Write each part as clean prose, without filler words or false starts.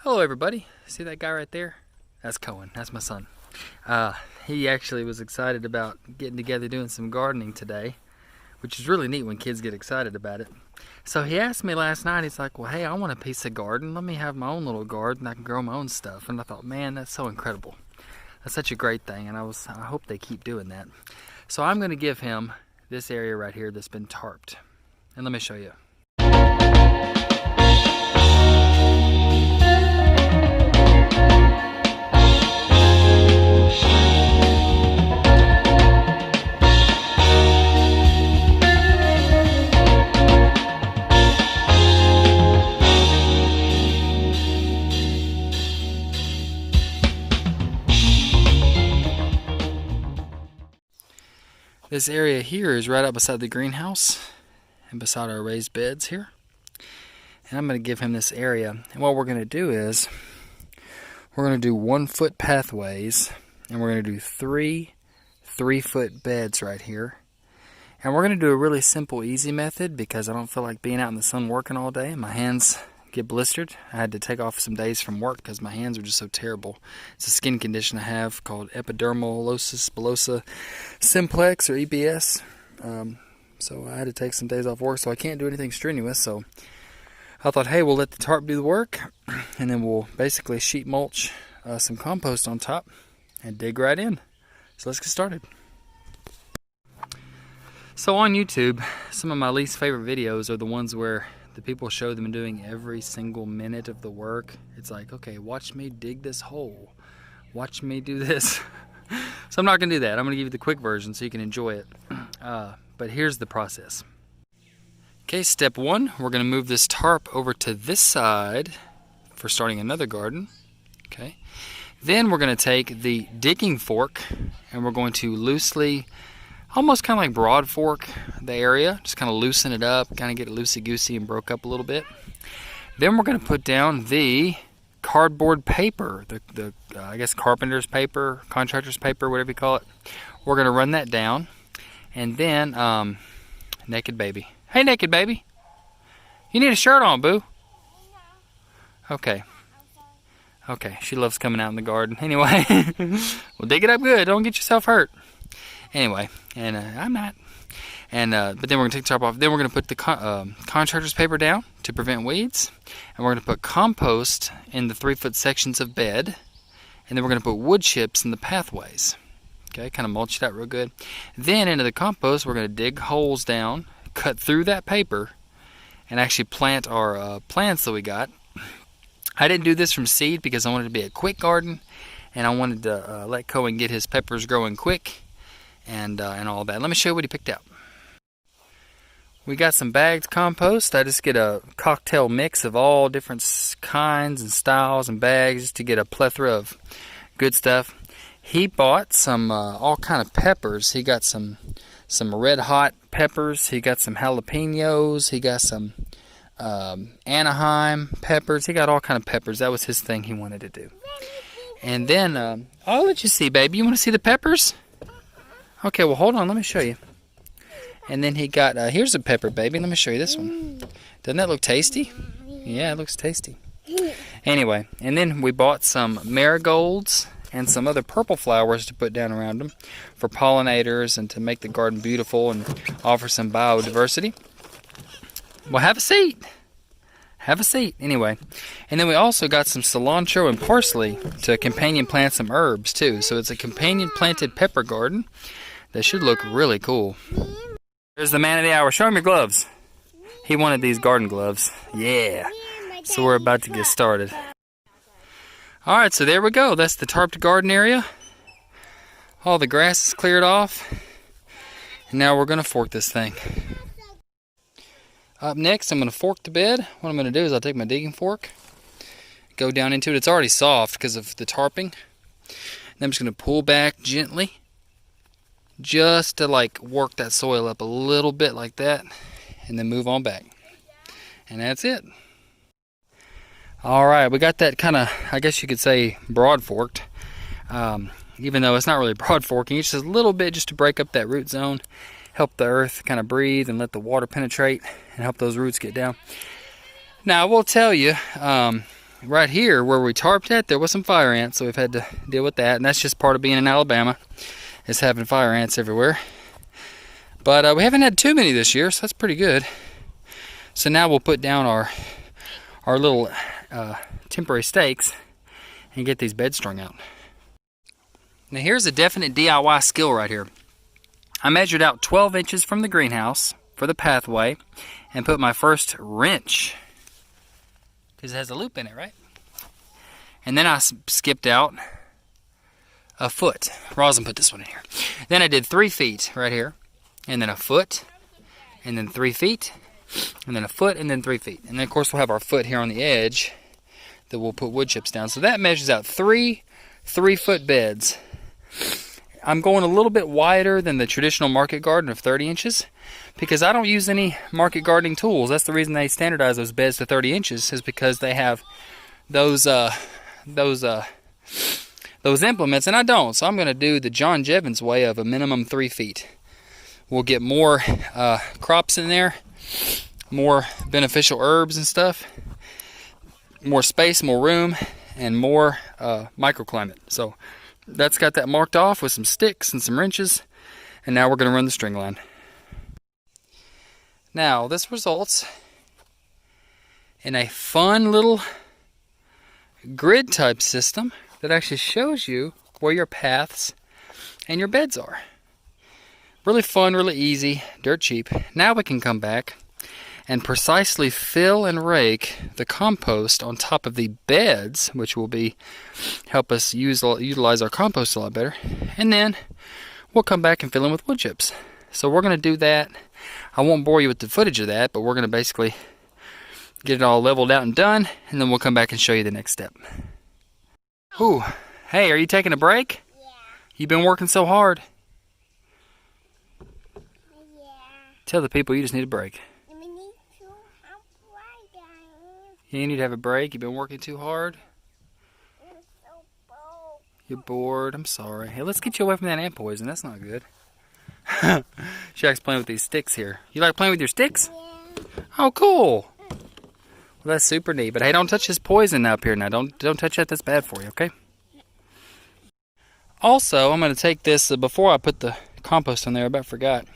Hello everybody, see that guy right there? That's Cohen, that's my son. He actually was excited about getting together doing some gardening today, which is really neat when kids get excited about it. So he asked me last night, he's like, well hey, I want a piece of garden, let me have my own little garden, I can grow my own stuff. And I thought, man, that's so incredible. That's such a great thing, and I hope they keep doing that. So I'm gonna give him this area right here that's been tarped. And let me show you. This area here is right up beside the greenhouse and beside our raised beds here. And I'm going to give him this area. And what we're going to do is we're going to do 1 foot pathways, and we're going to do 3 3-foot beds right here. And we're going to do a really simple, easy method because I don't feel like being out in the sun working all day. My hands get blistered. I had to take off some days from work because my hands are just so terrible. It's a skin condition I have called epidermolysis bullosa simplex, or EBS. So I had to take some days off work, so I can't do anything strenuous. So I thought, hey, we'll let the tarp do the work, and then we'll basically sheet mulch some compost on top and dig right in. So let's get started. So on YouTube, some of my least favorite videos are the ones where the people show them doing every single minute of the work. It's like, okay, watch me dig this hole. Watch me do this. So I'm not going to do that. I'm going to give you the quick version so you can enjoy it. But here's the process. Okay, step 1, we're going to move this tarp over to this side for starting another garden. Okay. Then we're going to take the digging fork and we're going to loosely, almost kind of like broad fork the area, just kind of loosen it up, kind of get it loosey-goosey and broke up a little bit. Then we're going to put down the cardboard paper, the I guess carpenter's paper, contractor's paper, whatever you call it. We're going to run that down, and then naked baby. Hey, naked baby, you need a shirt on, boo. Okay. Okay, she loves coming out in the garden. Anyway, well, dig it up good. Don't get yourself hurt. Anyway, and I'm not. And but then we're going to take the top off. Then we're going to put the contractor's paper down to prevent weeds. And we're going to put compost in the 3-foot sections of bed. And then we're going to put wood chips in the pathways. Okay, kind of mulch it out real good. Then into the compost, we're going to dig holes down, cut through that paper, and actually plant our plants that we got. I didn't do this from seed because I wanted it to be a quick garden. And I wanted to let Cohen get his peppers growing quick. And all that. Let me show you what he picked out. We got some bagged compost. I just get a cocktail mix of all different kinds and styles and bags just to get a plethora of good stuff. He bought some all kind of peppers. He got some red hot peppers. He got some jalapenos. He got some Anaheim peppers. He got all kind of peppers. That was his thing he wanted to do. And then I'll let you see, baby. You want to see the peppers? Okay, well, hold on. Let me show you. And then he got, here's a pepper, baby. Let me show you this one. Doesn't that look tasty? Yeah, it looks tasty. Anyway, and then we bought some marigolds and some other purple flowers to put down around them for pollinators and to make the garden beautiful and offer some biodiversity. Well, have a seat. Have a seat. Anyway, and then we also got some cilantro and parsley to companion plant some herbs, too. So it's a companion planted pepper garden. They should look really cool. There's the man of the hour. Show him your gloves. He wanted these garden gloves. Yeah. So we're about to get started. Alright, so there we go. That's the tarped garden area. All the grass is cleared off. And now we're going to fork this thing. Up next, I'm going to fork the bed. What I'm going to do is I'll take my digging fork, go down into it. It's already soft because of the tarping. And I'm just going to pull back gently, just to like work that soil up a little bit like that, and then move on back. And that's it. Alright, we got that kind of, I guess you could say, broad forked. Even though it's not really broad forking, it's just a little bit just to break up that root zone, help the earth kind of breathe and let the water penetrate and help those roots get down. Now I will tell you, right here where we tarped at, there was some fire ants, so we've had to deal with that. And that's just part of being in Alabama, is having fire ants everywhere. But we haven't had too many this year, so that's pretty good. So now we'll put down our little temporary stakes and get these beds strung out. Now here's a definite DIY skill right here. I measured out 12 inches from the greenhouse for the pathway and put my first wrench, because it has a loop in it, right? And then I skipped out a foot. Rosin put this one in here. Then I did 3 feet right here, and then a foot, and then 3 feet, and then a foot, and then 3 feet. And then of course we'll have our foot here on the edge that we'll put wood chips down. So that measures out 3 3-foot beds. I'm going a little bit wider than the traditional market garden of 30 inches because I don't use any market gardening tools. That's the reason they standardize those beds to 30 inches, is because they have those implements, and I don't. So I'm going to do the John Jeavons way of a minimum 3 feet. We'll get more crops in there, more beneficial herbs and stuff, more space, more room, and more microclimate. So that's got that marked off with some sticks and some wrenches, and now we're going to run the string line. Now this results in a fun little grid type system that actually shows you where your paths and your beds are. Really fun, really easy, dirt cheap. Now we can come back and precisely fill and rake the compost on top of the beds, which will help us utilize our compost a lot better. And then we'll come back and fill in with wood chips. So we're going to do that. I won't bore you with the footage of that, but we're going to basically get it all leveled out and done, and then we'll come back and show you the next step. Ooh, hey, are you taking a break? Yeah. You've been working so hard. Yeah. Tell the people you just need a break. We need to have a break. You need to have a break. You've been working too hard. I'm so bored. You're bored. I'm sorry. Hey, let's get you away from that ant poison. That's not good. She likes playing with these sticks here. You like playing with your sticks? Yeah. Oh, cool. Well, that's super neat. But hey, don't touch this poison up here now. Don't touch that. That's bad for you, okay? Also, I'm going to take this, before I put the compost on there, I about forgot.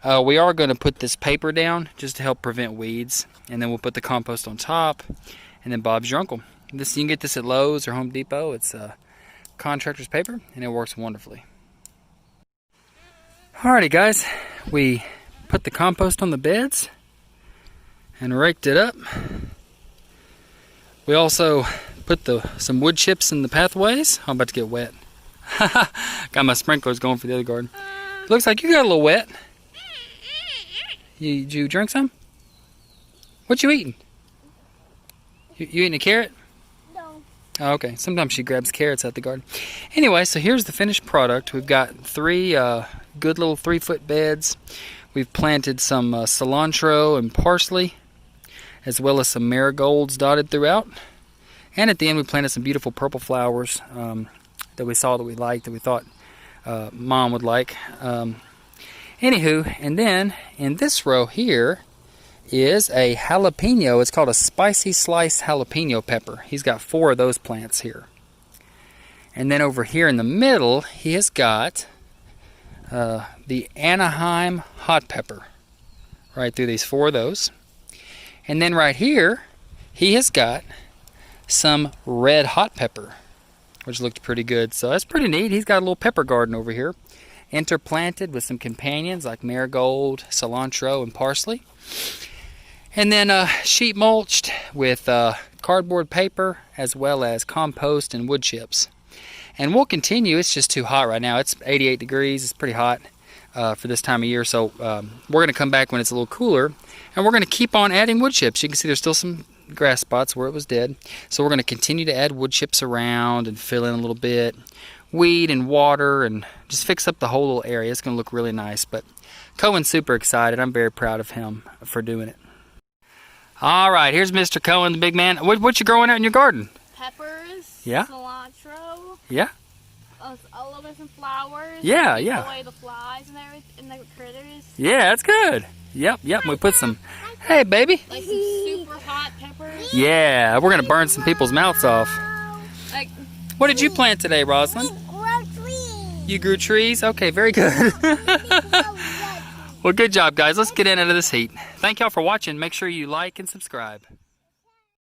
We are going to put this paper down just to help prevent weeds. And then we'll put the compost on top. And then Bob's your uncle. You can get this at Lowe's or Home Depot. It's contractor's paper, and it works wonderfully. Alrighty guys, we put the compost on the beds and raked it up. We also put some wood chips in the pathways. I'm about to get wet. Got my sprinklers going for the other garden. Looks like you got a little wet. Did you drink some? What you eating? You eating a carrot? No. Oh, okay. Sometimes she grabs carrots out the garden. Anyway, so here's the finished product. We've got 3 good little 3-foot beds. We've planted some cilantro and parsley, as well as some marigolds dotted throughout. And at the end we planted some beautiful purple flowers that we saw that we liked, that we thought Mom would like. Anywho, and then in this row here is a jalapeno. It's called a spicy sliced jalapeno pepper. He's got 4 of those plants here. And then over here in the middle, he has got the Anaheim hot pepper. Right through these 4 of those. And then right here, he has got some red hot pepper, which looked pretty good. So that's pretty neat. He's got a little pepper garden over here, interplanted with some companions like marigold, cilantro, and parsley. And then sheet mulched with cardboard paper, as well as compost and wood chips. And we'll continue. It's just too hot right now. It's 88 degrees. It's pretty hot for this time of year. So we're going to come back when it's a little cooler, and we're going to keep on adding wood chips. You can see there's still some grass spots where it was dead. So we're going to continue to add wood chips around and fill in a little bit. Weed and water, and just fix up the whole little area. It's going to look really nice. But Cohen's super excited. I'm very proud of him for doing it. All right, here's Mr. Cohen, the big man. What you growing out in your garden? Peppers. Yeah. Cilantro. Yeah. A little bit of flowers. Yeah, Keep yeah. away the flies and everything, and the critters. Yeah, that's good. Yep. We put some Hey, baby. Like some super hot peppers. Yeah, we're gonna burn some people's mouths off. Like, What did you plant today, Rosalind? Grow trees. You grew trees? Okay, very good. Well, good job, guys. Let's get in out of this heat. Thank y'all for watching. Make sure you like and subscribe.